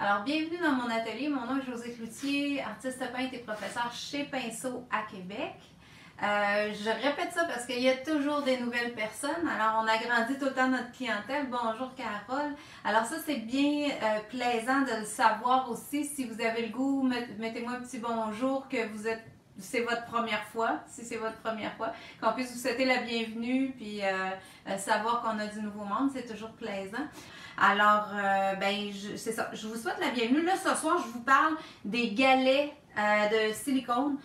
Alors, bienvenue dans mon atelier. Mon nom est Josée Cloutier, artiste peintre et professeur chez Pinceau à Québec. Je répète ça parce qu'il y a toujours des nouvelles personnes. Alors, on agrandit tout le temps notre clientèle. Bonjour Carole. Alors ça, c'est bien plaisant de le savoir aussi. Si vous avez le goût, mettez-moi un petit bonjour que vous êtes... C'est votre première fois, si c'est votre première fois, qu'on puisse vous souhaiter la bienvenue puis savoir qu'on a du nouveau monde, c'est toujours plaisant. Alors, c'est ça, je vous souhaite la bienvenue. Là, ce soir, je vous parle des galets de silicone.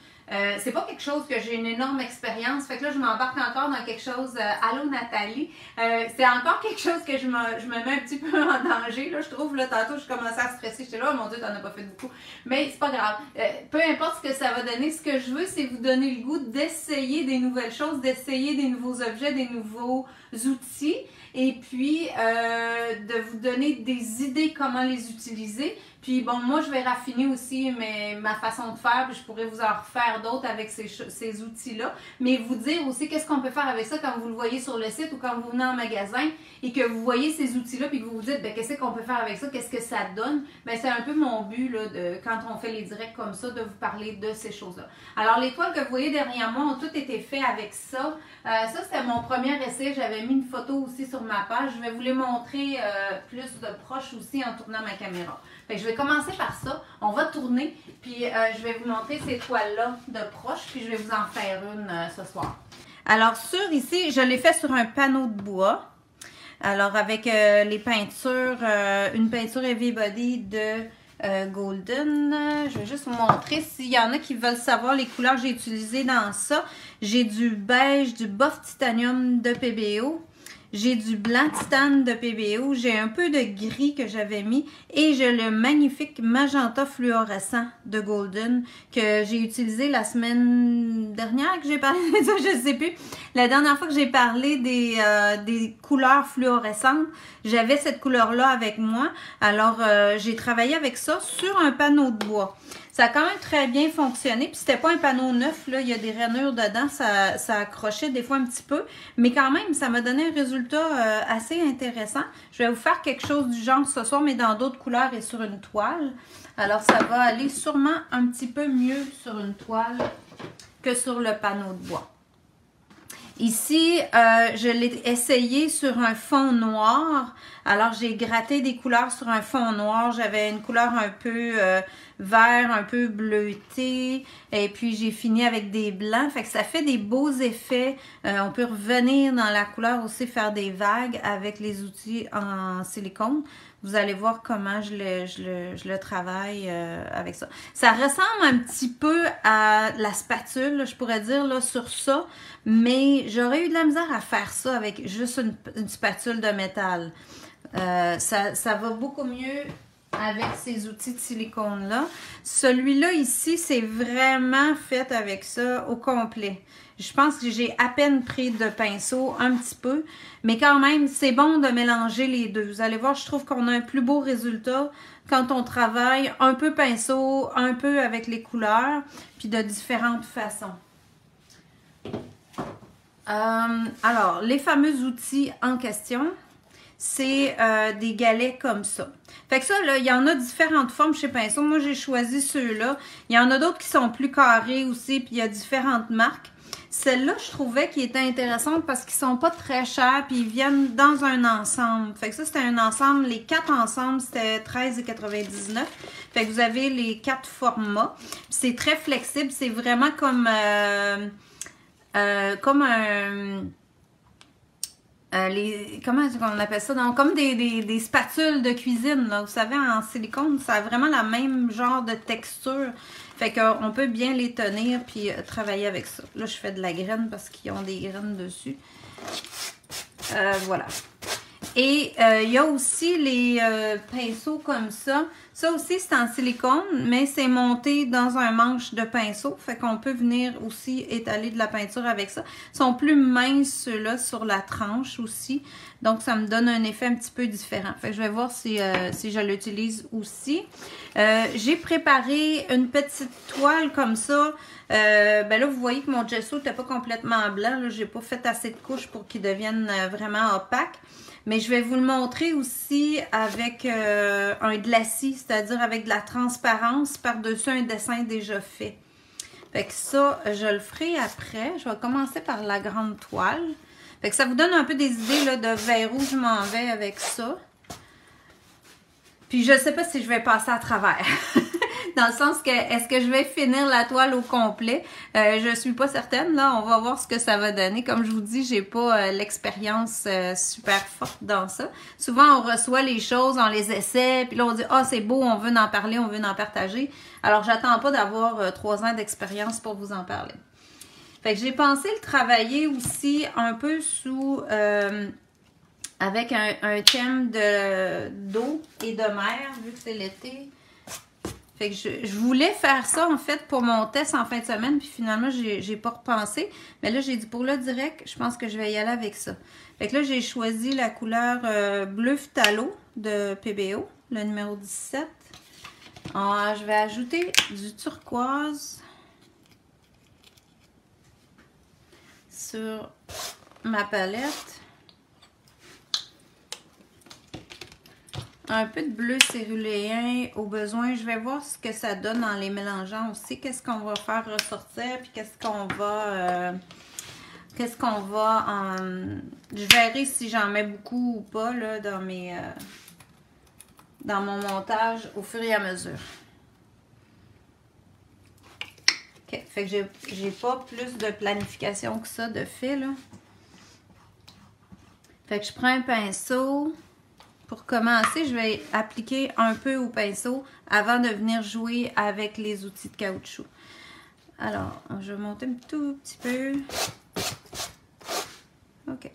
C'est pas quelque chose que j'ai une énorme expérience, fait que là, je m'embarque encore dans quelque chose. Allô Nathalie, c'est encore quelque chose que je me mets un petit peu en danger, là, je trouve. Là, tantôt, je commençais à stresser, j'étais là, oh mon Dieu, t'en as pas fait beaucoup. Mais c'est pas grave. Peu importe ce que ça va donner, ce que je veux, c'est vous donner le goût d'essayer des nouvelles choses, d'essayer des nouveaux objets, des nouveaux outils, et puis de vous donner des idées comment les utiliser. Puis bon, moi je vais raffiner aussi ma façon de faire, puis je pourrais vous en refaire d'autres avec ces outils-là. Mais vous dire aussi qu'est-ce qu'on peut faire avec ça quand vous le voyez sur le site ou quand vous venez en magasin et que vous voyez ces outils-là puis que vous vous dites, ben qu'est-ce qu'on peut faire avec ça, qu'est-ce que ça donne. Ben c'est un peu mon but là, quand on fait les directs comme ça, de vous parler de ces choses-là. Alors les toiles que vous voyez derrière moi ont toutes été faites avec ça. Ça c'était mon premier essai, j'avais mis une photo aussi sur ma page. Je vais vous les montrer plus de proche aussi en tournant ma caméra. Fait que je vais commencer par ça. On va tourner, puis je vais vous montrer ces toiles-là de proche, puis je vais vous en faire une ce soir. Alors, ici, je l'ai fait sur un panneau de bois. Alors, avec les peintures, une peinture Heavy Body de Golden. Je vais juste vous montrer s'il y en a qui veulent savoir les couleurs que j'ai utilisées dans ça. J'ai du beige, du buff titanium de PBO. J'ai du blanc titane de PBO, j'ai un peu de gris que j'avais mis et j'ai le magnifique magenta fluorescent de Golden que j'ai utilisé la semaine dernière que j'ai parlé de ça, je ne sais plus. La dernière fois que j'ai parlé des couleurs fluorescentes, j'avais cette couleur-là avec moi. Alors, j'ai travaillé avec ça sur un panneau de bois. Ça a quand même très bien fonctionné. Puis c'était pas un panneau neuf, là, il y a des rainures dedans, ça accrochait des fois un petit peu. Mais quand même, ça m'a donné un résultat assez intéressant. Je vais vous faire quelque chose du genre ce soir, mais dans d'autres couleurs et sur une toile. Alors, ça va aller sûrement un petit peu mieux sur une toile que sur le panneau de bois. Ici, je l'ai essayé sur un fond noir. Alors, j'ai gratté des couleurs sur un fond noir. J'avais une couleur un peu vert, un peu bleuté. Et puis, j'ai fini avec des blancs. Fait que ça fait des beaux effets. On peut revenir dans la couleur aussi, faire des vagues avec les outils en silicone. Vous allez voir comment je le travaille avec ça. Ça ressemble un petit peu à la spatule, je pourrais dire, là, sur ça. Mais j'aurais eu de la misère à faire ça avec juste une spatule de métal. Ça va beaucoup mieux avec ces outils de silicone-là. Celui-là ici, c'est vraiment fait avec ça au complet. Je pense que j'ai à peine pris de pinceau, un petit peu. Mais quand même, c'est bon de mélanger les deux. Vous allez voir, je trouve qu'on a un plus beau résultat quand on travaille un peu pinceau, un peu avec les couleurs, puis de différentes façons. Alors, les fameux outils en question, c'est des galets comme ça. Fait que ça, là, il y en a différentes formes chez Pinceau. Moi, j'ai choisi ceux-là. Il y en a d'autres qui sont plus carrés aussi, puis il y a différentes marques. Celle-là, je trouvais qu'ils étaient intéressantes parce qu'ils sont pas très chers, puis ils viennent dans un ensemble. Fait que ça, c'était un ensemble. Les 4 ensemble, c'était 13,99 $. Fait que vous avez les 4 formats. C'est très flexible. C'est vraiment comme un... comment on appelle ça? Donc, comme des spatules de cuisine, là. Vous savez, en silicone, ça a vraiment la même genre de texture. Fait qu'on peut bien les tenir puis travailler avec ça. Là, je fais de la graine parce qu'ils ont des graines dessus. Voilà. Et il y a aussi les pinceaux comme ça. Ça aussi, c'est en silicone, mais c'est monté dans un manche de pinceau. Fait qu'on peut venir aussi étaler de la peinture avec ça. Ils sont plus minces, ceux-là, sur la tranche aussi. Donc, ça me donne un effet un petit peu différent. Fait que je vais voir si je l'utilise aussi. J'ai préparé une petite toile comme ça. Ben là, vous voyez que mon gesso n'était pas complètement blanc. Je n'ai pas fait assez de couches pour qu'il devienne vraiment opaque. Mais je vais vous le montrer aussi avec un glacis. c'est-à-dire avec de la transparence par-dessus un dessin déjà fait. Fait que ça, je le ferai après. Je vais commencer par la grande toile. Fait que ça vous donne un peu des idées là, de vers où je m'en vais avec ça. Puis je sais pas si je vais passer à travers. Dans le sens que, est-ce que je vais finir la toile au complet? Je suis pas certaine, là. On va voir ce que ça va donner. Comme je vous dis, j'ai pas l'expérience super forte dans ça. Souvent, on reçoit les choses, on les essaie, puis là, on dit « Ah, c'est beau, on veut en parler, on veut en partager. » Alors, j'attends pas d'avoir 3 ans d'expérience pour vous en parler. Fait que j'ai pensé le travailler aussi un peu sous... avec un thème d'eau et de mer, vu que c'est l'été. Fait que je voulais faire ça, en fait, pour mon test en fin de semaine, puis finalement, j'ai pas repensé. Mais là, j'ai dit, pour le direct, je pense que je vais y aller avec ça. Fait que là, j'ai choisi la couleur bleu phthalo de PBO, le numéro 17. Alors, je vais ajouter du turquoise sur ma palette. Un peu de bleu céruléen au besoin. Je vais voir ce que ça donne en les mélangeant aussi. Qu'est-ce qu'on va faire ressortir, puis qu'est-ce qu'on va... Je verrai si j'en mets beaucoup ou pas là, dans mon montage au fur et à mesure. OK. Fait que j'ai pas plus de planification que ça de fait, là. Fait que je prends un pinceau... Pour commencer, je vais appliquer un peu au pinceau avant de venir jouer avec les outils de caoutchouc. Alors, je vais monter un tout petit peu. OK.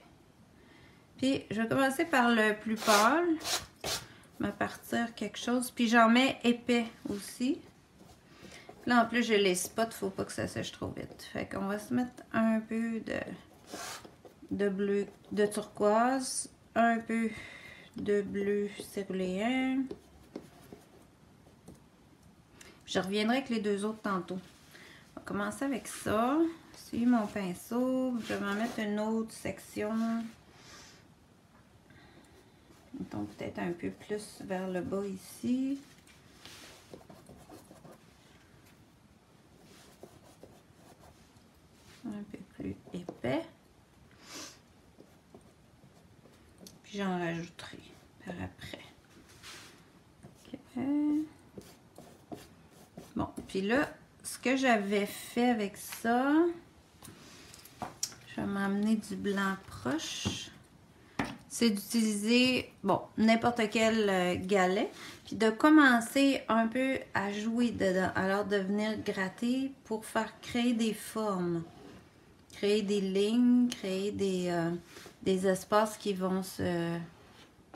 Puis, je vais commencer par le plus pâle. Je vais partir quelque chose. Puis, j'en mets épais aussi. Là, en plus, j'ai les spots. Il ne faut pas que ça sèche trop vite. Fait qu'on va se mettre un peu de bleu, de turquoise. Un peu de bleu céruléen. Je reviendrai avec les deux autres tantôt. On va commencer avec ça. Ici, mon pinceau. Je vais en mettre une autre section. Mettons peut-être un peu plus vers le bas ici. Un peu plus épais. Puis j'en rajouterai par après. Okay. Bon, puis là, ce que j'avais fait avec ça, je vais m'amener du blanc proche. C'est d'utiliser, bon, n'importe quel galet, puis de commencer un peu à jouer dedans. Alors, de venir gratter pour faire créer des formes. Créer des lignes, créer des espaces qui vont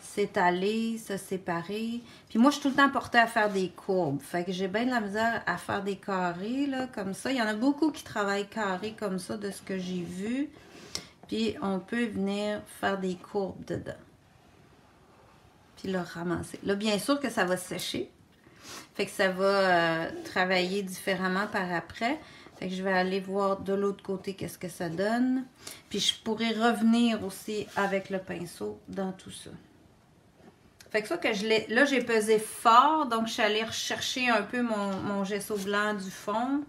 s'étaler, se séparer. Puis moi, je suis tout le temps portée à faire des courbes. Fait que j'ai bien de la misère à faire des carrés, là, comme ça. Il y en a beaucoup qui travaillent carrés comme ça, de ce que j'ai vu. Puis on peut venir faire des courbes dedans. Puis le ramasser. Là, bien sûr que ça va sécher. Fait que ça va travailler différemment par après. Fait que je vais aller voir de l'autre côté qu'est-ce que ça donne. Puis je pourrais revenir aussi avec le pinceau dans tout ça. Fait que ça que là j'ai pesé fort, donc je suis allée rechercher un peu mon gesso blanc du fond.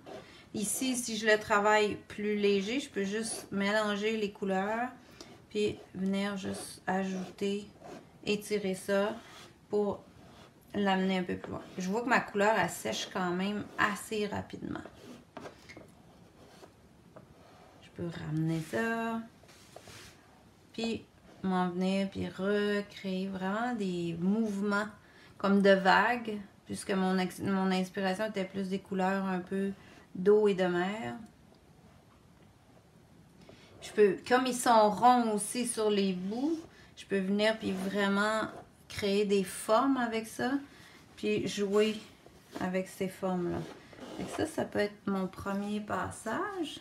Ici, si je le travaille plus léger, je peux juste mélanger les couleurs. Puis venir juste ajouter, étirer ça pour l'amener un peu plus loin. Je vois que ma couleur elle sèche quand même assez rapidement. Je peux ramener ça, puis m'en venir, puis recréer vraiment des mouvements comme de vagues, puisque mon inspiration était plus des couleurs un peu d'eau et de mer. Je peux, comme ils sont ronds aussi sur les bouts, je peux venir puis vraiment créer des formes avec ça, puis jouer avec ces formes-là. Et ça peut être mon premier passage.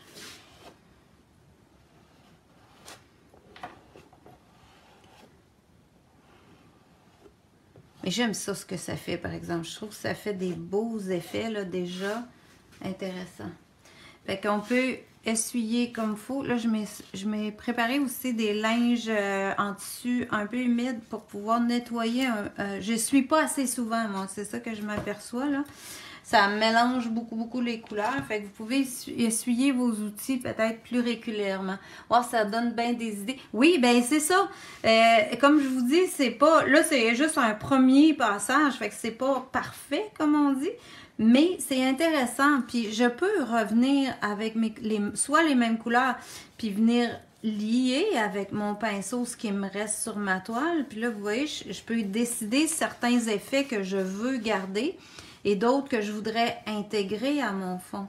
Mais j'aime ça, ce que ça fait, par exemple. Je trouve que ça fait des beaux effets, là, déjà intéressants. Fait qu'on peut essuyé comme il faut. Là, je m'ai préparé aussi des linges en tissu un peu humide pour pouvoir nettoyer. Je suis pas assez souvent, moi. C'est ça que je m'aperçois, là. Ça mélange beaucoup les couleurs. Fait que vous pouvez essuyer vos outils peut-être plus régulièrement. Oh, ça donne bien des idées. Oui, ben c'est ça. Comme je vous dis, c'est pas... Là, c'est juste un premier passage. Fait que c'est pas parfait, comme on dit. Mais c'est intéressant. Puis je peux revenir avec soit les mêmes couleurs, puis venir lier avec mon pinceau ce qui me reste sur ma toile. Puis là, vous voyez, je peux décider certains effets que je veux garder et d'autres que je voudrais intégrer à mon fond.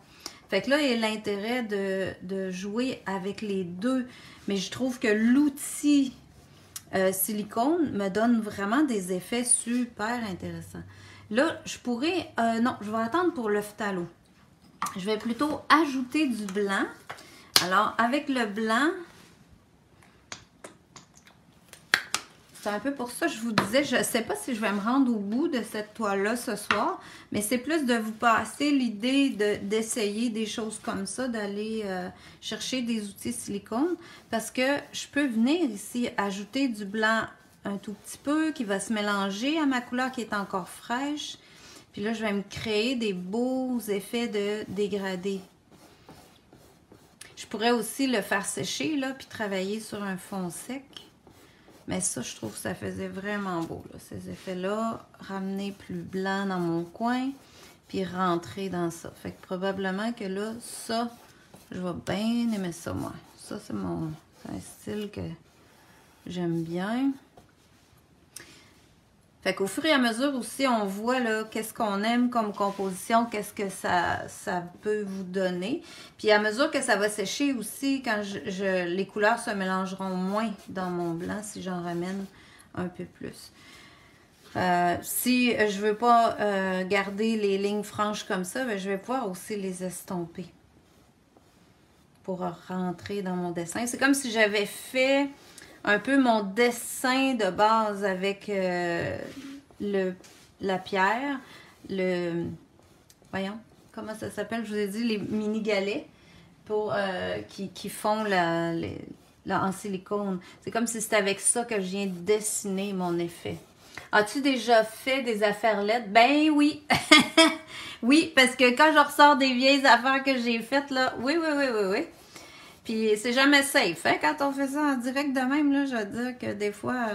Fait que là, il y a l'intérêt de jouer avec les deux. Mais je trouve que l'outil silicone me donne vraiment des effets super intéressants. Là, je pourrais... non, je vais attendre pour le phthalo. Je vais plutôt ajouter du blanc. Alors, avec le blanc... C'est un peu pour ça que je vous disais, je ne sais pas si je vais me rendre au bout de cette toile-là ce soir, mais c'est plus de vous passer l'idée d'essayer des choses comme ça, d'aller chercher des outils silicone, parce que je peux venir ici ajouter du blanc un tout petit peu, qui va se mélanger à ma couleur qui est encore fraîche. Puis là, je vais me créer des beaux effets de dégradé. Je pourrais aussi le faire sécher, là, puis travailler sur un fond sec. Mais ça, je trouve que ça faisait vraiment beau, là, ces effets-là. Ramener plus blanc dans mon coin, puis rentrer dans ça. Fait que probablement que là, ça, je vais bien aimer ça, moi. Ça, c'est un style que j'aime bien. Fait qu'au fur et à mesure aussi, on voit là qu'est-ce qu'on aime comme composition, qu'est-ce que ça peut vous donner. Puis à mesure que ça va sécher aussi, quand les couleurs se mélangeront moins dans mon blanc si j'en ramène un peu plus. Si je veux pas garder les lignes franches comme ça, ben, je vais pouvoir aussi les estomper pour rentrer dans mon dessin. C'est comme si j'avais fait un peu mon dessin de base avec la pierre, voyons, comment ça s'appelle, je vous ai dit, les mini galets pour, qui font en silicone. C'est comme si c'était avec ça que je viens de dessiner mon effet. As-tu déjà fait des affaires LED? Ben oui! Oui, parce que quand je ressors des vieilles affaires que j'ai faites, là, oui. Puis c'est jamais safe, hein? Quand on fait ça en direct de même, là, je veux dire que des fois,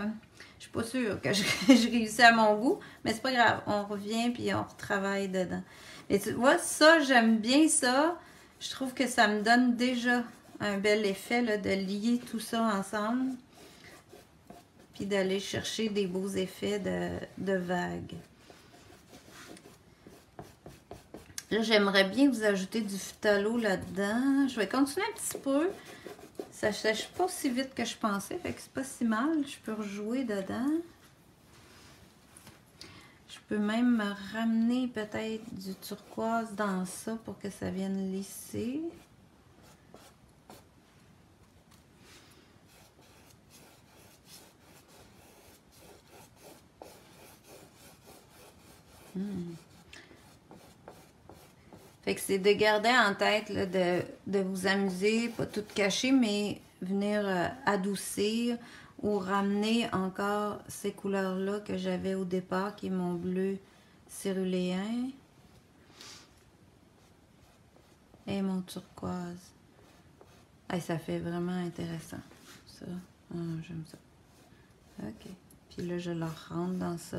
je suis pas sûre que je réussis à mon goût, mais c'est pas grave, on revient puis on retravaille dedans. Et tu vois, ça, j'aime bien ça. Je trouve que ça me donne déjà un bel effet là, de lier tout ça ensemble. Puis d'aller chercher des beaux effets de vagues. Là, j'aimerais bien vous ajouter du phthalo là-dedans. Je vais continuer un petit peu. Ça sèche pas aussi vite que je pensais, fait que c'est pas si mal. Je peux rejouer dedans. Je peux même me ramener peut-être du turquoise dans ça pour que ça vienne lisser. Fait que c'est de garder en tête là, de vous amuser, pas tout cacher, mais venir adoucir ou ramener encore ces couleurs-là que j'avais au départ, qui est mon bleu céruléen et mon turquoise. Hey, ça fait vraiment intéressant. Ça, j'aime ça. Ok. Puis là, je le rentre dans ça.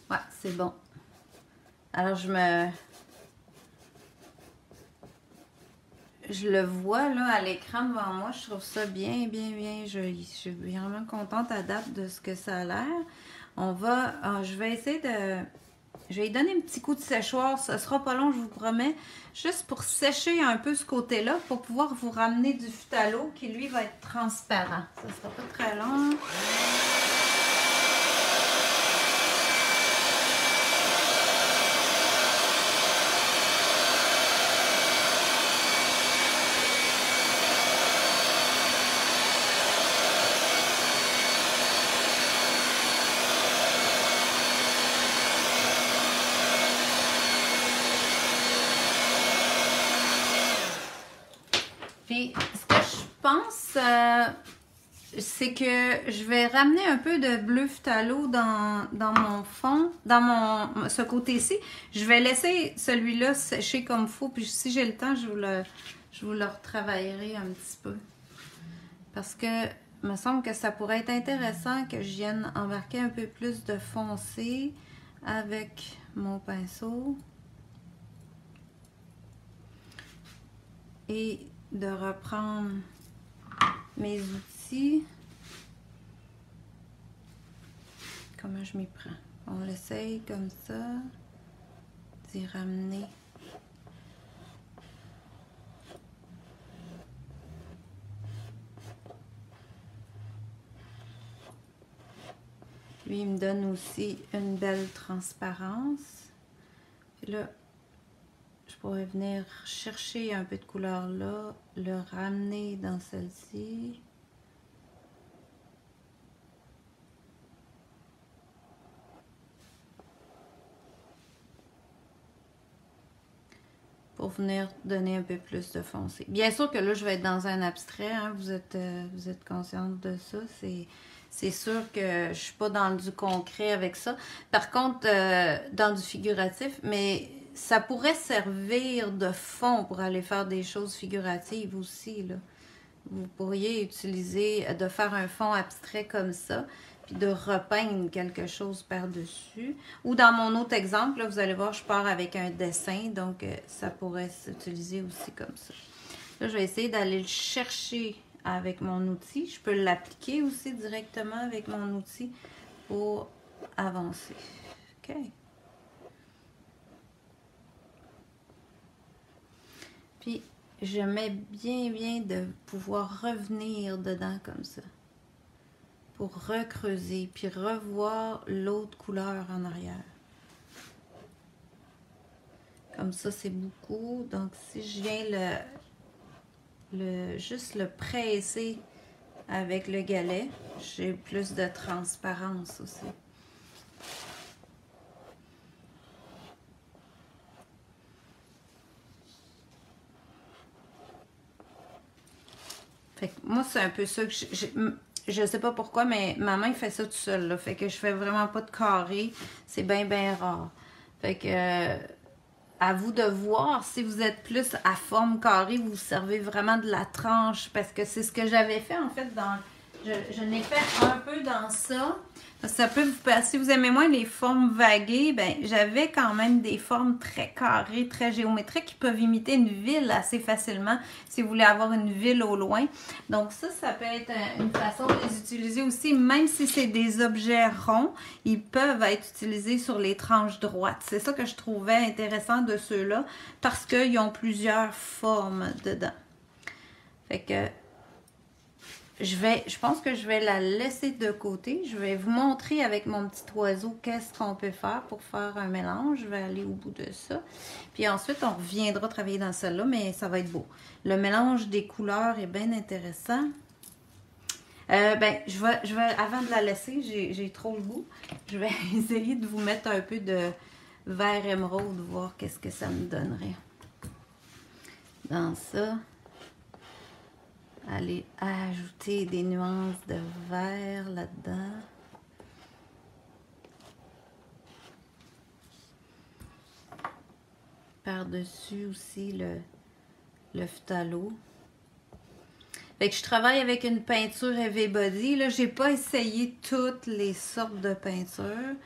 Ouais, c'est bon. Alors, je le vois là à l'écran devant moi. Je trouve ça bien joli. Je suis vraiment contente à date de ce que ça a l'air. Je vais essayer je vais lui donner un petit coup de séchoir. Ça sera pas long, je vous promets. Juste pour sécher un peu ce côté-là, pour pouvoir vous ramener du phthalo qui, lui, va être transparent. Ça sera pas très long. Puis, ce que je pense, c'est que je vais ramener un peu de bleu phthalo dans mon fond, dans ce côté-ci. Je vais laisser celui-là sécher comme il faut, puis si j'ai le temps, je vous le retravaillerai un petit peu. Parce que il me semble que ça pourrait être intéressant que je vienne embarquer un peu plus de foncé avec mon pinceau. Et de reprendre mes outils. Comment je m'y prends? On l'essaye comme ça, d'y ramener. Lui, il me donne aussi une belle transparence. Puis là, je pourrais venir chercher un peu de couleur là, le ramener dans celle-ci. Pour venir donner un peu plus de foncé. Bien sûr que là, je vais être dans un abstrait, hein, vous êtes consciente de ça. C'est sûr que je ne suis pas dans du concret avec ça. Par contre, dans du figuratif, mais ça pourrait servir de fond pour aller faire des choses figuratives aussi, là. Vous pourriez utiliser, de faire un fond abstrait comme ça, puis de repeindre quelque chose par-dessus. Ou dans mon autre exemple, là, vous allez voir, je pars avec un dessin, donc ça pourrait s'utiliser aussi comme ça. Là, je vais essayer d'aller le chercher avec mon outil. Je peux l'appliquer aussi directement avec mon outil pour avancer. OK. Puis, j'aimais bien de pouvoir revenir dedans comme ça. Pour recreuser, puis revoir l'autre couleur en arrière. Comme ça, c'est beaucoup. Donc, si je viens juste le presser avec le galet, j'ai plus de transparence aussi. Fait que moi, c'est un peu ça que je sais pas pourquoi, mais ma main fait ça tout seul, là. Fait que je fais vraiment pas de carré. C'est bien rare. Fait que à vous de voir si vous êtes plus à forme carrée, vous servez vraiment de la tranche. Parce que c'est ce que j'avais fait en fait dans... Je n'ai fait un peu dans ça. Ça peut vous passer. Si vous aimez moins les formes vaguées, ben j'avais quand même des formes très carrées, très géométriques qui peuvent imiter une ville assez facilement si vous voulez avoir une ville au loin. Donc ça peut être une façon de les utiliser aussi, même si c'est des objets ronds, ils peuvent être utilisés sur les tranches droites. C'est ça que je trouvais intéressant de ceux-là parce qu'ils ont plusieurs formes dedans. Fait que je pense que je vais la laisser de côté. Je vais vous montrer avec mon petit oiseau qu'est-ce qu'on peut faire pour faire un mélange. Je vais aller au bout de ça. Puis ensuite, on reviendra travailler dans celle-là, mais ça va être beau. Le mélange des couleurs est bien intéressant. Je vais, avant de la laisser, j'ai trop le goût. Je vais essayer de vous mettre un peu de vert émeraude, voir qu'est-ce que ça me donnerait. Dans ça. Aller ajouter des nuances de vert là-dedans. Par-dessus aussi le phthalo. Fait que je travaille avec une peinture Heavy Body. Là, j'ai pas essayé toutes les sortes de peintures.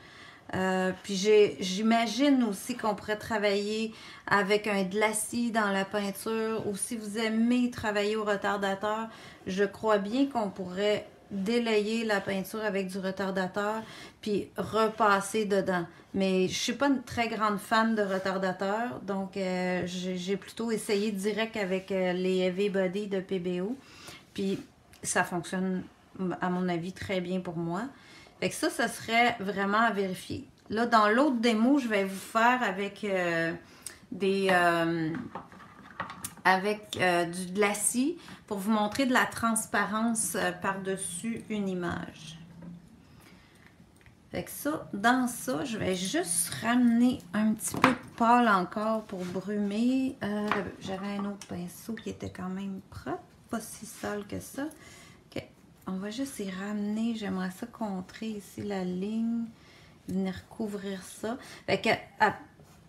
Puis j'imagine aussi qu'on pourrait travailler avec un glacis dans la peinture, ou si vous aimez travailler au retardateur, je crois bien qu'on pourrait délayer la peinture avec du retardateur puis repasser dedans. Mais je suis pas une très grande fan de retardateur, donc j'ai plutôt essayé direct avec les Heavy Body de PBO, puis ça fonctionne à mon avis très bien pour moi. Fait que ça serait vraiment à vérifier. Là, dans l'autre démo, je vais vous faire avec du glacis pour vous montrer de la transparence par-dessus une image. Fait que ça, dans ça, je vais juste ramener un petit peu de pâle encore pour brumer. J'avais un autre pinceau qui était quand même propre, pas si sale que ça. Ok, on va juste y ramener. J'aimerais ça contrer ici la ligne, venir couvrir ça. Fait que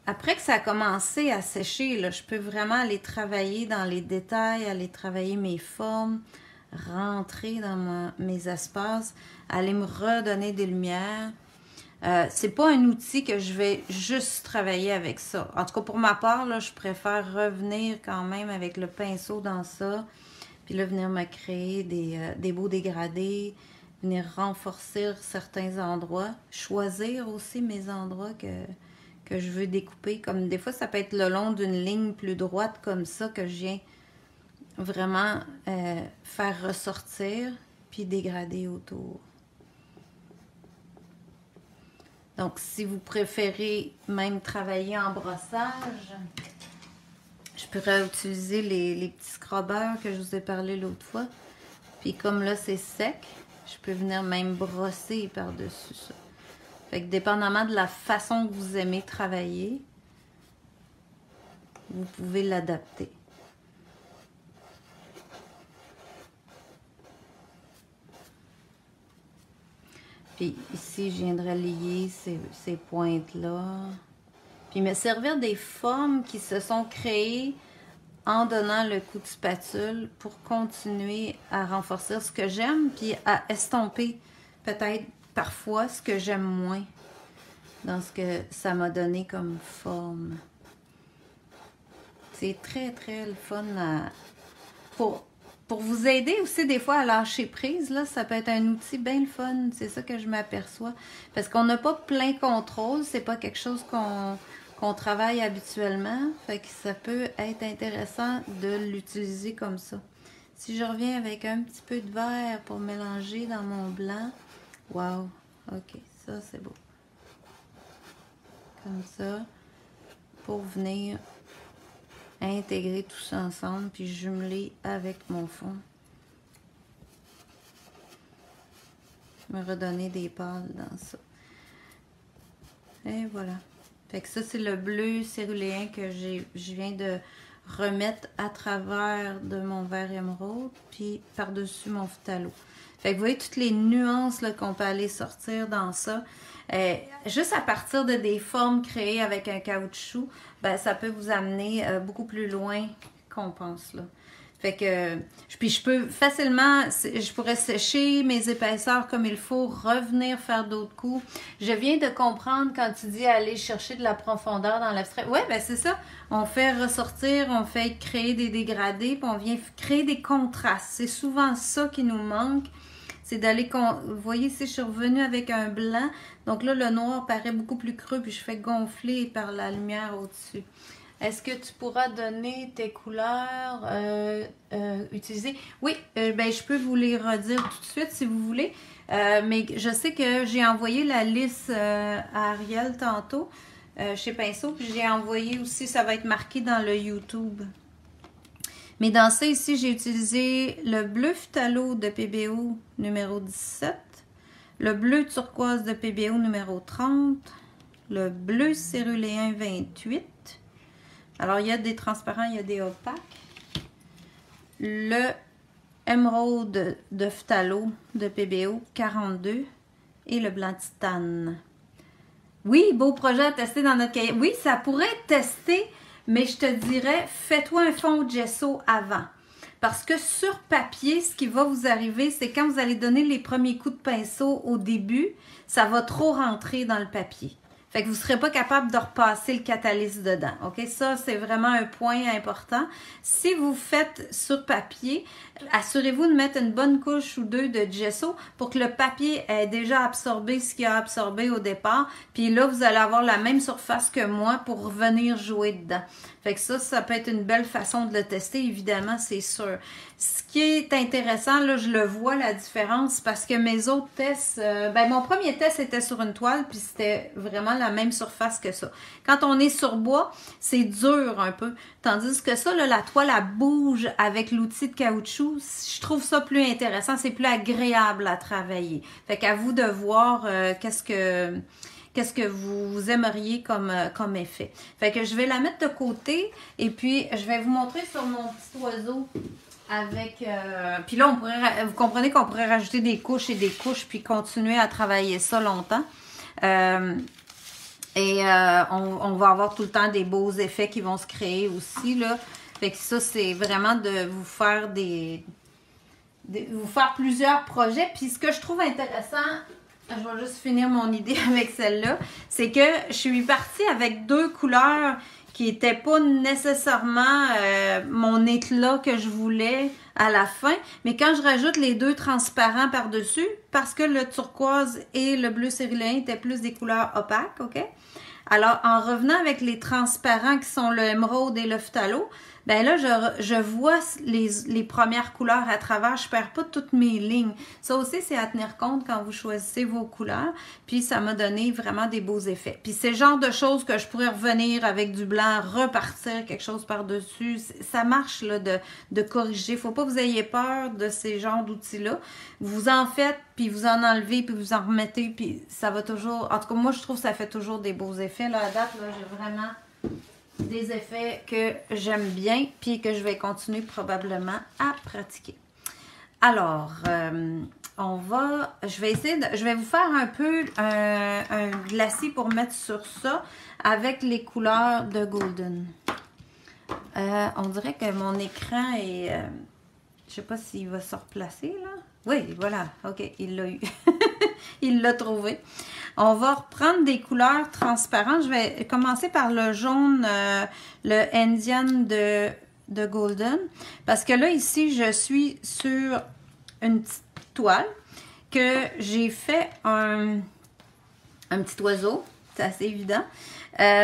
après que ça a commencé à sécher, là, je peux vraiment aller travailler dans les détails, aller travailler mes formes, rentrer dans mes espaces, aller me redonner des lumières. C'est pas un outil que je vais juste travailler avec ça. En tout cas, pour ma part, là, je préfère revenir quand même avec le pinceau dans ça, puis là, venir me créer des beaux dégradés, venir renforcer certains endroits, choisir aussi mes endroits que je veux découper. Comme des fois, ça peut être le long d'une ligne plus droite comme ça que je viens vraiment faire ressortir puis dégrader autour. Donc, si vous préférez même travailler en brossage, je pourrais utiliser les petits scrubbers que je vous ai parlé l'autre fois. Puis comme là, c'est sec, je peux venir même brosser par-dessus ça. Fait que dépendamment de la façon que vous aimez travailler, vous pouvez l'adapter. Puis ici, je viendrai lier ces pointes-là. Puis me servir des formes qui se sont créées en donnant le coup de spatule pour continuer à renforcer ce que j'aime, puis à estomper peut-être parfois ce que j'aime moins dans ce que ça m'a donné comme forme. C'est très, très le fun pour vous aider aussi des fois à lâcher prise, là, ça peut être un outil bien le fun. C'est ça que je m'aperçois. Parce qu'on n'a pas plein contrôle, c'est pas quelque chose qu'on travaille habituellement. Fait que ça peut être intéressant de l'utiliser comme ça. Si je reviens avec un petit peu de vert pour mélanger dans mon blanc, wow, ok, ça c'est beau. Comme ça, pour venir intégrer tout ça ensemble puis jumeler avec mon fond. Me redonner des pâles dans ça. Et voilà. Fait que ça, c'est le bleu céruléen que je viens de remettre à travers de mon vert émeraude puis par-dessus mon phthalo. Fait que vous voyez toutes les nuances qu'on peut aller sortir dans ça. Juste à partir de des formes créées avec un caoutchouc, ben, ça peut vous amener beaucoup plus loin qu'on pense là. Fait que, puis je peux facilement, je pourrais sécher mes épaisseurs comme il faut, revenir faire d'autres coups. Je viens de comprendre quand tu dis aller chercher de la profondeur dans l'abstrait. Ouais, ben c'est ça. On fait ressortir, on fait créer des dégradés, puis on vient créer des contrastes. C'est souvent ça qui nous manque. C'est d'aller, vous voyez ici, je suis revenue avec un blanc. Donc là, le noir paraît beaucoup plus creux, puis je fais gonfler par la lumière au-dessus. Est-ce que tu pourras donner tes couleurs utilisées? Oui, ben, je peux vous les redire tout de suite si vous voulez. Mais je sais que j'ai envoyé la liste à Ariel tantôt chez Pinceau. Puis j'ai envoyé aussi, ça va être marqué dans le YouTube. Mais dans ça ici, j'ai utilisé le bleu phthalo de PBO numéro 17, le bleu turquoise de PBO numéro 30, le bleu céruléen 28. Alors, il y a des transparents, il y a des opaques. Le émeraude de phthalo de PBO 42 et le blanc titane. Oui, beau projet à tester dans notre cahier. Oui, ça pourrait être testé, mais je te dirais, fais-toi un fond de gesso avant. Parce que sur papier, ce qui va vous arriver, c'est quand vous allez donner les premiers coups de pinceau au début, ça va trop rentrer dans le papier. Fait que vous ne serez pas capable de repasser le catalyse dedans. OK? Ça, c'est vraiment un point important. Si vous faites sur papier, assurez-vous de mettre une bonne couche ou deux de gesso pour que le papier ait déjà absorbé ce qu'il a absorbé au départ. Puis là, vous allez avoir la même surface que moi pour revenir jouer dedans. Fait que ça peut être une belle façon de le tester, évidemment, c'est sûr. Ce qui est intéressant, là, je le vois la différence parce que mes autres tests, ben mon premier test était sur une toile, puis c'était vraiment la même surface que ça. Quand on est sur bois, c'est dur un peu. Tandis que ça, là, la toile, elle bouge avec l'outil de caoutchouc. Je trouve ça plus intéressant, c'est plus agréable à travailler. Fait qu'à vous de voir qu'est-ce que vous aimeriez comme effet. Fait que je vais la mettre de côté et puis je vais vous montrer sur mon petit oiseau avec... puis là, vous comprenez qu'on pourrait rajouter des couches et des couches puis continuer à travailler ça longtemps. On va avoir tout le temps des beaux effets qui vont se créer aussi, là. Fait que ça, c'est vraiment de vous faire vous faire plusieurs projets. Puis ce que je trouve intéressant, je vais juste finir mon idée avec celle-là, c'est que je suis partie avec 2 couleurs qui n'était pas nécessairement mon éclat que je voulais à la fin. Mais quand je rajoute les 2 transparents par-dessus, parce que le turquoise et le bleu céruléen étaient plus des couleurs opaques, OK? Alors, en revenant avec les transparents qui sont le émeraude et le phthalo, ben là, je vois les premières couleurs à travers. Je ne perds pas toutes mes lignes. Ça aussi, c'est à tenir compte quand vous choisissez vos couleurs. Puis, ça m'a donné vraiment des beaux effets. Puis, c'est le genre de choses que je pourrais revenir avec du blanc, repartir quelque chose par-dessus. Ça marche là, de corriger. Il ne faut pas que vous ayez peur de ces genres d'outils-là. Vous en faites, puis vous en enlevez, puis vous en remettez. Puis, ça va toujours... En tout cas, moi, je trouve que ça fait toujours des beaux effets. Là, à date, là, j'ai vraiment... des effets que j'aime bien puis que je vais continuer probablement à pratiquer. Alors, je vais vous faire un peu un glacis pour mettre sur ça avec les couleurs de Golden. On dirait que mon écran est... je sais pas s'il va se replacer là. Oui, voilà. OK, il l'a eu. Il l'a trouvé. On va reprendre des couleurs transparentes. Je vais commencer par le jaune, le Indian de Golden. Parce que là, ici, je suis sur une petite toile que j'ai fait un petit oiseau. C'est assez évident.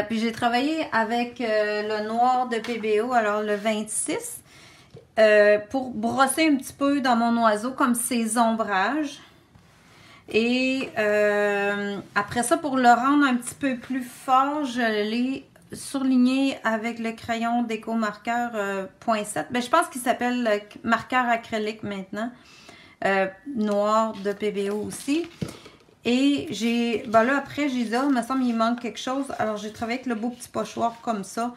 Puis j'ai travaillé avec le noir de PBO, alors le 26. Pour brosser un petit peu dans mon oiseau comme ses ombrages. Et après ça, pour le rendre un petit peu plus fort, je l'ai surligné avec le crayon déco marqueur .7. Ben, je pense qu'il s'appelle marqueur acrylique maintenant. Noir de PBO aussi. Et ben là après, j'ai dit, oh, il me semble qu'il manque quelque chose. Alors j'ai travaillé avec le beau petit pochoir comme ça.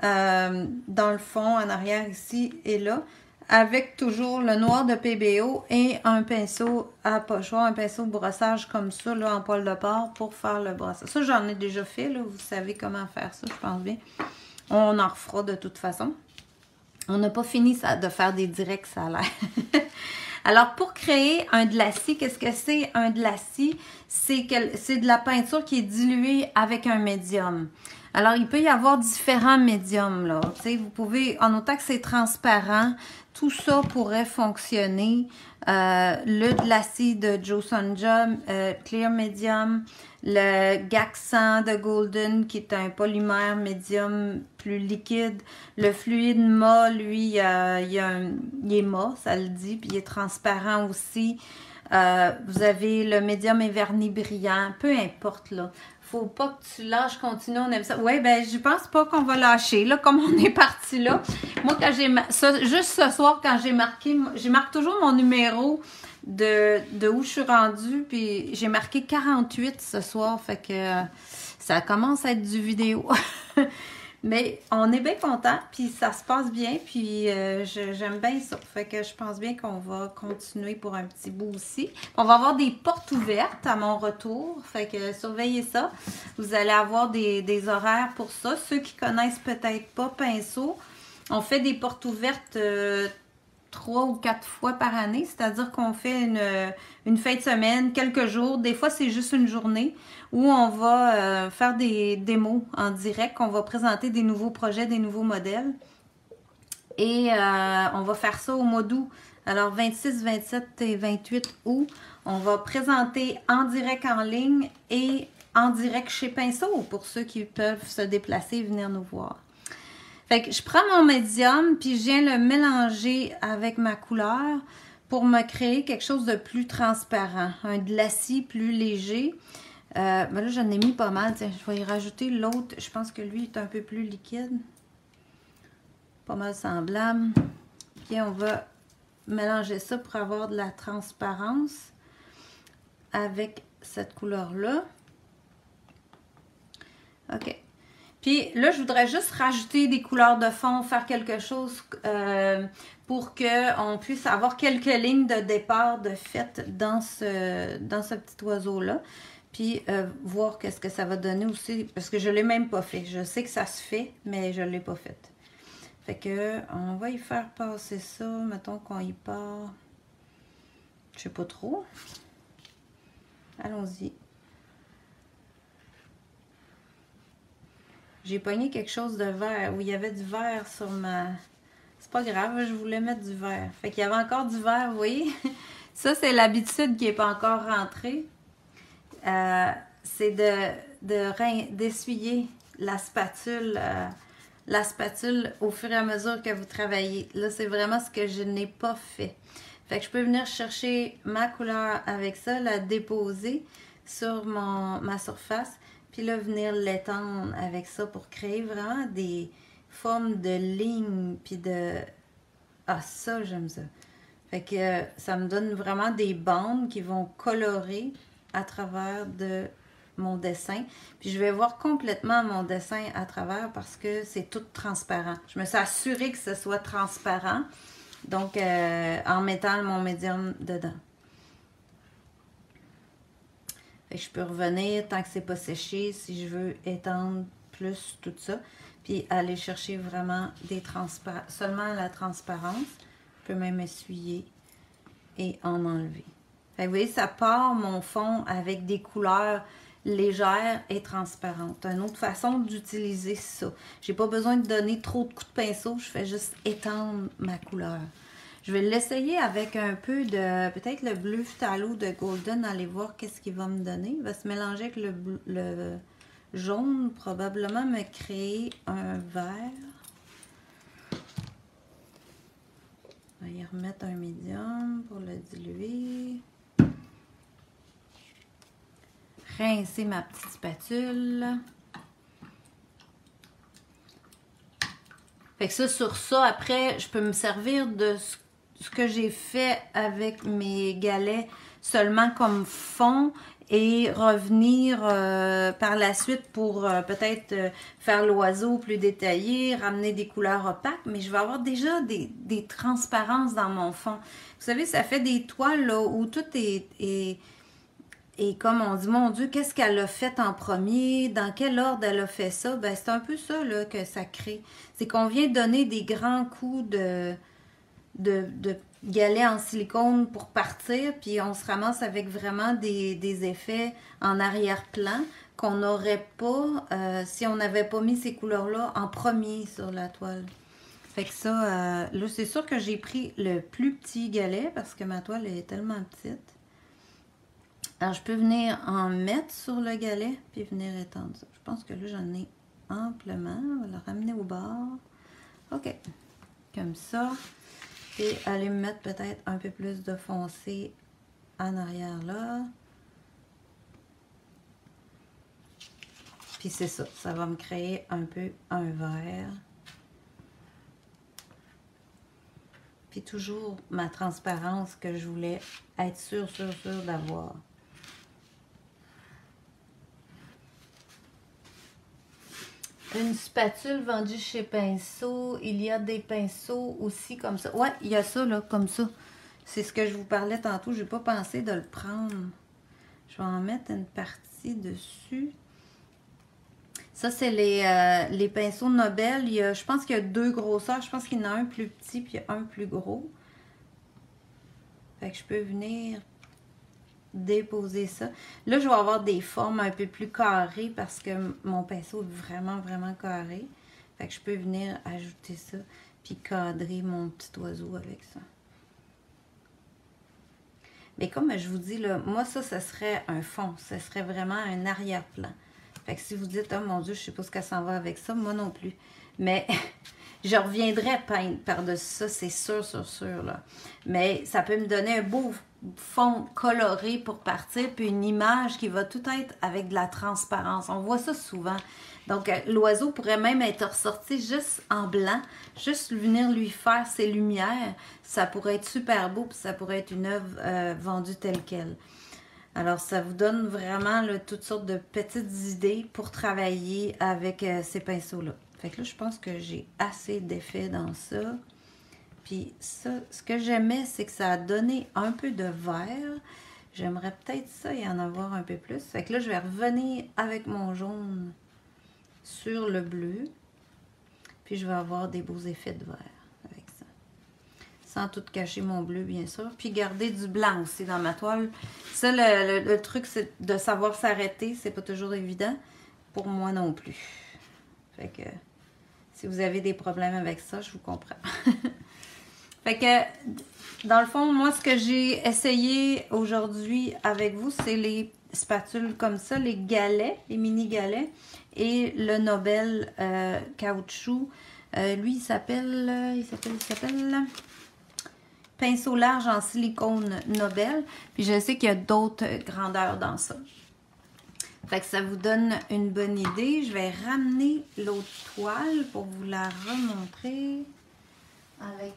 Dans le fond, en arrière ici et là, avec toujours le noir de PBO et un pinceau à pochoir, un pinceau brossage comme ça, là, en poil de porc pour faire le brossage. Ça, j'en ai déjà fait, là, vous savez comment faire ça, je pense bien. On en refera de toute façon. On n'a pas fini de faire des directs, ça a l'air. Alors, pour créer un glacis, qu'est-ce que c'est un glacis? C'est de la peinture qui est diluée avec un médium. Alors, il peut y avoir différents médiums, là. Tu sais, vous pouvez, en autant que c'est transparent, tout ça pourrait fonctionner. Le glacis de Joe Sonja, Clear Medium, le Gaxan de Golden, qui est un polymère médium plus liquide. Le fluide mat, lui, il est mat, ça le dit, puis il est transparent aussi. Vous avez le médium et vernis brillant, peu importe, là. Faut pas que tu lâches, continue, on aime ça. Oui, ben je pense pas qu'on va lâcher, là, comme on est parti là. Moi, quand juste ce soir, quand j'ai marque toujours mon numéro de où je suis rendue, puis j'ai marqué 48 ce soir, fait que ça commence à être du vidéo. Mais on est bien content, puis ça se passe bien, puis j'aime bien ça. Fait que je pense bien qu'on va continuer pour un petit bout aussi. On va avoir des portes ouvertes à mon retour, fait que surveillez ça. Vous allez avoir des horaires pour ça. Ceux qui connaissent peut-être pas Pinceau, on fait des portes ouvertes 3 ou 4 fois par année, c'est-à-dire qu'on fait une fin de semaine, quelques jours, des fois c'est juste une journée où on va faire des démos en direct, on va présenter des nouveaux projets, des nouveaux modèles et on va faire ça au mois d'août. Alors 26, 27 et 28 août, on va présenter en direct en ligne et en direct chez Pinceau pour ceux qui peuvent se déplacer et venir nous voir. Fait que je prends mon médium, puis je viens le mélanger avec ma couleur pour me créer quelque chose de plus transparent, un glacis plus léger. Ben là, j'en ai mis pas mal. Tiens, je vais y rajouter l'autre. Je pense que lui est un peu plus liquide. Pas mal semblable. Puis on va mélanger ça pour avoir de la transparence avec cette couleur-là. OK. Puis là, je voudrais juste rajouter des couleurs de fond, faire quelque chose pour qu'on puisse avoir quelques lignes de départ de fait dans ce petit oiseau-là. Puis voir qu'est-ce que ça va donner aussi, parce que je ne l'ai même pas fait. Je sais que ça se fait, mais je ne l'ai pas fait. Fait que on va y faire passer ça. Mettons qu'on y part. Je sais pas trop. Allons-y. J'ai pogné quelque chose de vert, où il y avait du vert sur ma... C'est pas grave, je voulais mettre du vert. Fait qu'il y avait encore du vert, vous voyez. Ça, c'est l'habitude qui n'est pas encore rentrée. C'est d'essuyer la spatule au fur et à mesure que vous travaillez. Là, c'est vraiment ce que je n'ai pas fait. Fait que je peux venir chercher ma couleur avec ça, la déposer sur ma surface. Puis là, venir l'étendre avec ça pour créer vraiment des formes de lignes. Puis de... Ah, ça, j'aime ça. Fait que ça me donne vraiment des bandes qui vont colorer à travers de mon dessin. Puis je vais voir complètement mon dessin à travers parce que c'est tout transparent. Je me suis assurée que ce soit transparent. Donc, en mettant mon médium dedans. Fait que je peux revenir tant que c'est pas séché si je veux étendre plus tout ça. Puis aller chercher vraiment seulement la transparence. Je peux même essuyer et en enlever. Fait que vous voyez, ça part mon fond avec des couleurs légères et transparentes. Une autre façon d'utiliser ça. J'ai pas besoin de donner trop de coups de pinceau. Je fais juste étendre ma couleur. Je vais l'essayer avec un peu de, peut-être le bleu phthalo de Golden, aller voir qu'est-ce qu'il va me donner. Il va se mélanger avec le jaune, probablement me créer un vert. On va y remettre un médium pour le diluer. Rincer ma petite spatule. Fait que ça, sur ça, après, je peux me servir de ce que j'ai fait avec mes galets seulement comme fond et revenir par la suite pour peut-être faire l'oiseau plus détaillé, ramener des couleurs opaques, mais je vais avoir déjà des transparences dans mon fond. Vous savez, ça fait des toiles là, où tout est comme on dit, mon Dieu, qu'est-ce qu'elle a fait en premier? Dans quel ordre elle a fait ça? Ben, c'est un peu ça là, que ça crée. C'est qu'on vient donner des grands coups de galets en silicone pour partir, puis on se ramasse avec vraiment des effets en arrière-plan qu'on n'aurait pas si on n'avait pas mis ces couleurs-là en premier sur la toile. Fait que ça, là, c'est sûr que j'ai pris le plus petit galet parce que ma toile est tellement petite. Alors, je peux venir en mettre sur le galet, puis venir étendre ça. Je pense que là, j'en ai amplement. On va le ramener au bord. OK. Comme ça. Et aller me mettre peut-être un peu plus de foncé en arrière là. Puis c'est ça. Ça va me créer un peu un vert. Puis toujours ma transparence que je voulais être sûre d'avoir. Une spatule vendue chez Pinceau. Il y a des pinceaux aussi comme ça. Ouais, il y a ça là, comme ça. C'est ce que je vous parlais tantôt. Je n'ai pas pensé de le prendre. Je vais en mettre une partie dessus. Ça, c'est les pinceaux Nobel. Je pense qu'il y a deux grosseurs. Je pense qu'il y en a un plus petit puis un plus gros. Fait que je peux venir déposer ça. Là, je vais avoir des formes un peu plus carrées parce que mon pinceau est vraiment, vraiment carré. Fait que je peux venir ajouter ça puis cadrer mon petit oiseau avec ça. Mais comme je vous dis, là, moi, ça serait un fond. Ce serait vraiment un arrière-plan. Fait que si vous dites, oh mon Dieu, je sais pas ce qu'elle s'en va avec ça, moi non plus. Mais je reviendrai peindre par-dessus ça, c'est sûr, là. Mais ça peut me donner un beau fond coloré pour partir, puis une image qui va tout être avec de la transparence. On voit ça souvent. Donc, l'oiseau pourrait même être ressorti juste en blanc, juste venir lui faire ses lumières. Ça pourrait être super beau, puis ça pourrait être une œuvre vendue telle qu'elle. Alors, ça vous donne vraiment là, toutes sortes de petites idées pour travailler avec ces pinceaux-là. Fait que là, je pense que j'ai assez d'effets dans ça. Puis ça, ce que j'aimais, c'est que ça a donné un peu de vert. J'aimerais peut-être ça y en avoir un peu plus. Fait que là, je vais revenir avec mon jaune sur le bleu. Puis je vais avoir des beaux effets de vert avec ça. Sans tout cacher mon bleu, bien sûr. Puis garder du blanc aussi dans ma toile. Ça, le truc, c'est de savoir s'arrêter. C'est pas toujours évident. Pour moi non plus. Fait que si vous avez des problèmes avec ça, je vous comprends. Fait que, dans le fond, moi, ce que j'ai essayé aujourd'hui avec vous, c'est les spatules comme ça, les galets, les mini galets, et le Nobel caoutchouc. Lui, il s'appelle pinceau large en silicone Nobel. Puis je sais qu'il y a d'autres grandeurs dans ça. Fait que ça vous donne une bonne idée. Je vais ramener l'autre toile pour vous la remontrer avec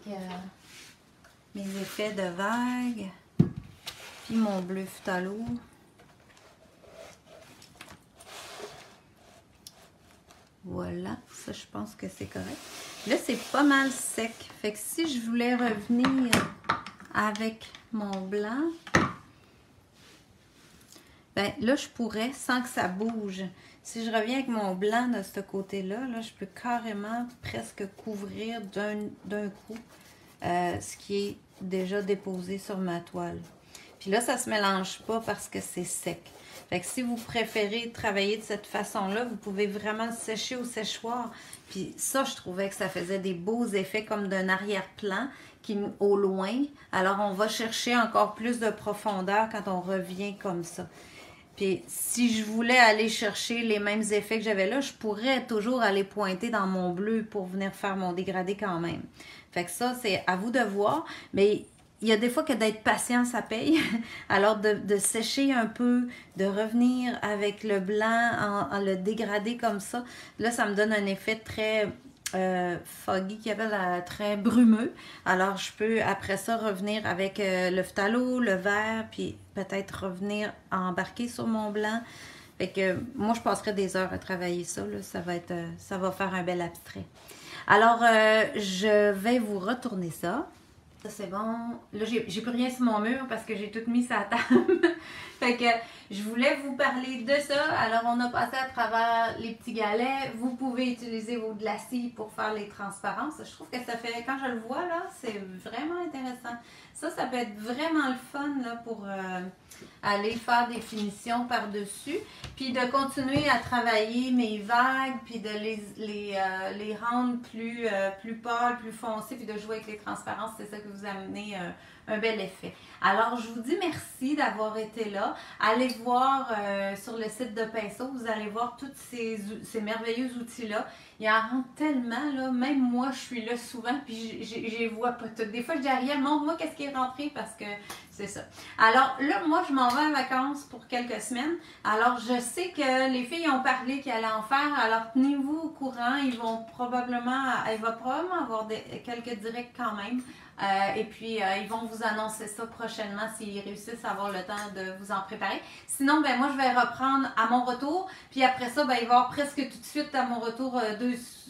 mes effets de vague. Puis mon bleu phthalo. Voilà, ça je pense que c'est correct. Là, c'est pas mal sec. Fait que si je voulais revenir avec mon blanc, ben là, je pourrais, sans que ça bouge. Si je reviens avec mon blanc de ce côté-là, là, je peux carrément presque couvrir d'un coup ce qui est déjà déposé sur ma toile. Puis là, ça se mélange pas parce que c'est sec. Fait que si vous préférez travailler de cette façon-là, vous pouvez vraiment le sécher au séchoir. Puis ça, je trouvais que ça faisait des beaux effets comme d'un arrière-plan au loin. Alors, on va chercher encore plus de profondeur quand on revient comme ça. Puis si je voulais aller chercher les mêmes effets que j'avais là, je pourrais toujours aller pointer dans mon bleu pour venir faire mon dégradé quand même. Fait que ça, c'est à vous de voir. Mais il y a des fois que d'être patient, ça paye. Alors de sécher un peu, de revenir avec le blanc, en le dégradé comme ça. Là, ça me donne un effet très foggy, qui appelle très brumeux. Alors, je peux après ça revenir avec le phthalo, le vert, puis peut-être revenir embarquer sur mon blanc. Fait que moi, je passerai des heures à travailler ça. Là. Ça va faire un bel abstrait. Alors, je vais vous retourner ça. Ça, c'est bon. Là, j'ai plus rien sur mon mur parce que j'ai tout mis sur la table. Fait que je voulais vous parler de ça. Alors, on a passé à travers les petits galets. Vous pouvez utiliser vos glacis pour faire les transparences. Je trouve que ça fait, quand je le vois, là, c'est vraiment intéressant. Ça peut être vraiment le fun là, pour aller faire des finitions par-dessus. Puis de continuer à travailler mes vagues, puis de les rendre plus pâles, plus foncées, puis de jouer avec les transparences. C'est ça que vous amenez un bel effet. Alors, je vous dis merci d'avoir été là. Allez voir sur le site de Pinceau, vous allez voir tous ces merveilleux outils-là. Il y en rentre tellement, là. Même moi, je suis là souvent, puis je les vois pas toutes. Des fois, je dis à Ariel, montre-moi qu'est-ce qui est rentré, parce que c'est ça. Alors là, moi, je m'en vais en vacances pour quelques semaines. Alors, je sais que les filles ont parlé qu'elles allaient en faire. Alors, tenez-vous au courant. Il va probablement avoir quelques directs quand même. Et puis, ils vont vous annoncer ça prochainement s'ils réussissent à avoir le temps de vous en préparer. Sinon, ben moi, je vais reprendre à mon retour. Puis après ça, ben, il va y avoir presque tout de suite à mon retour,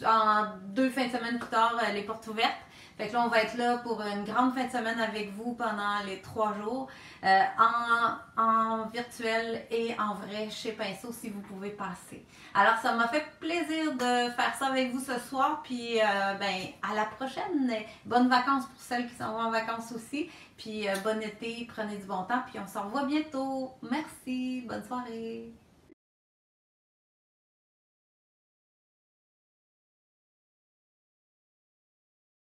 en 2 fins de semaine plus tard, les portes ouvertes. Fait que là, on va être là pour une grande fin de semaine avec vous pendant les 3 jours, en virtuel et en vrai chez Pinceau si vous pouvez passer. Alors, ça m'a fait plaisir de faire ça avec vous ce soir, puis ben, à la prochaine. Bonnes vacances pour celles qui s'en vont en vacances aussi, puis bon été, prenez du bon temps, puis on se revoit bientôt. Merci, bonne soirée.